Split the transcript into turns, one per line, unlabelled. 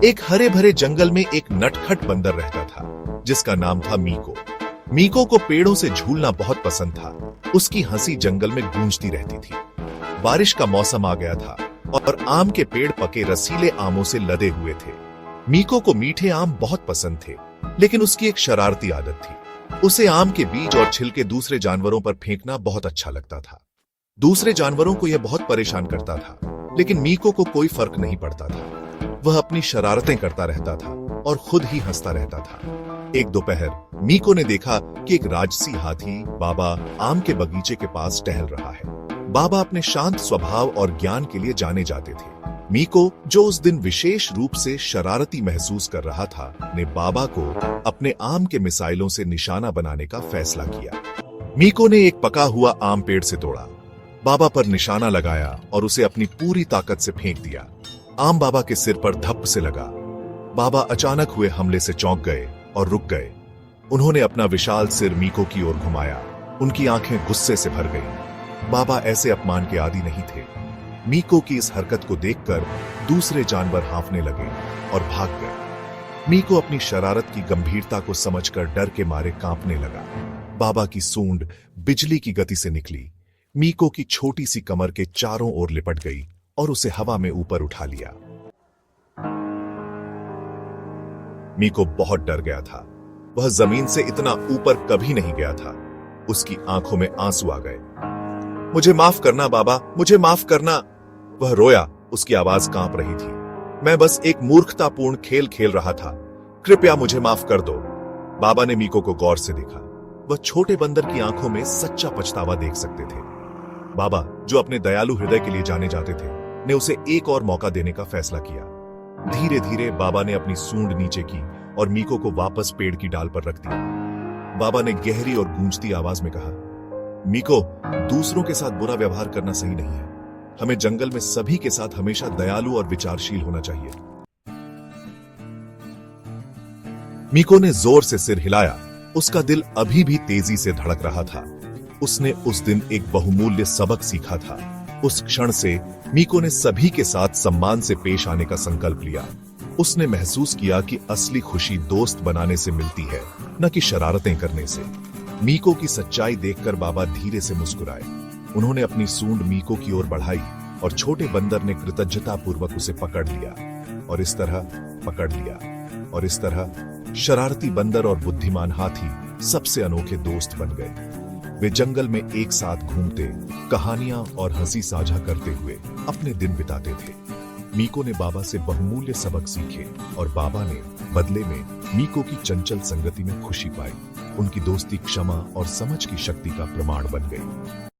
एक हरे भरे जंगल में एक नटखट बंदर रहता था जिसका नाम था मीको। मीको को पेड़ों से झूलना बहुत पसंद था। उसकी हंसी जंगल में गूंजती रहती थी। बारिश का मौसम आ गया था और आम के पेड़ पके रसीले आमों से लदे हुए थे। मीको को मीठे आम बहुत पसंद थे, लेकिन उसकी एक शरारती आदत थी। उसे आम के बीज और छिलके दूसरे जानवरों पर फेंकना बहुत अच्छा लगता था। दूसरे जानवरों को यह बहुत परेशान करता था, लेकिन मीको को कोई फर्क नहीं पड़ता था। वह अपनी शरारतें करता रहता था और खुद ही हंसता रहता था। एक दोपहर मीको ने देखा कि एक राजसी हाथी बाबा आम के बगीचे के पास टहल रहा है। बाबा अपने शांत स्वभाव और ज्ञान के लिए जाने जाते थे। मीको, जो उस दिन विशेष रूप से शरारती महसूस कर रहा था, ने बाबा को अपने आम के मिसाइलों से निशाना बनाने का फैसला किया। मीको ने एक पका हुआ आम पेड़ से तोड़ा, बाबा पर निशाना लगाया और उसे अपनी पूरी ताकत से फेंक दिया। आम बाबा के सिर पर धप्प से लगा। बाबा अचानक हुए हमले से चौंक गए और रुक गए। उन्होंने अपना विशाल सिर मीको की ओर घुमाया। उनकी आंखें गुस्से से भर गईं। बाबा ऐसे अपमान के आदी नहीं थे। मीको की इस हरकत को देखकर दूसरे जानवर हांफने लगे और भाग गए। मीको अपनी शरारत की गंभीरता को समझकर डर के मारे कांपने लगा। बाबा की सूंड बिजली की गति से निकली, मीको की छोटी सी कमर के चारों ओर लिपट गई और उसे हवा में ऊपर उठा लिया। मीको बहुत डर गया था। वह जमीन से इतना ऊपर कभी नहीं गया था। उसकी आंखों में आंसू आ गए। मुझे माफ करना बाबा, मुझे माफ करना। वह रोया, उसकी आवाज कांप रही थी। मैं बस एक मूर्खतापूर्ण खेल खेल रहा था, कृपया मुझे माफ कर दो। बाबा ने मीको को गौर से देखा। वह छोटे बंदर की आंखों में सच्चा पछतावा देख सकते थे। बाबा, जो अपने दयालु हृदय के लिए जाने जाते थे, ने उसे एक और मौका देने का फैसला किया। धीरे धीरे बाबा ने अपनी सूंड नीचे की और मीको को वापस पेड़ की डाल पर रख दिया। बाबा ने गहरी और गूंजती आवाज में कहा, मीको, दूसरों के साथ बुरा व्यवहार करना सही नहीं है। हमें जंगल में सभी के साथ हमेशा दयालु और विचारशील होना चाहिए। मीको ने जोर से सिर हिलाया। उसका दिल अभी भी तेजी से धड़क रहा था। उसने उस दिन एक बहुमूल्य सबक सीखा था। उस क्षण से मीको ने सभी के साथ सम्मान से पेश आने का संकल्प लिया। उसने महसूस किया कि असली खुशी दोस्त बनाने से मिलती है, न कि शरारतें करने से। मीको की सच्चाई देखकर बाबा धीरे से मुस्कुराए। उन्होंने अपनी सूंड मीको की ओर बढ़ाई और छोटे बंदर ने कृतज्ञतापूर्वक उसे पकड़ लिया और इस तरह शरारती बंदर और बुद्धिमान हाथी सबसे अनोखे दोस्त बन गए। वे जंगल में एक साथ घूमते, कहानियां और हंसी साझा करते हुए अपने दिन बिताते थे। मीको ने बाबा से बहुमूल्य सबक सीखे और बाबा ने बदले में मीको की चंचल संगति में खुशी पाई। उनकी दोस्ती क्षमा और समझ की शक्ति का प्रमाण बन गई।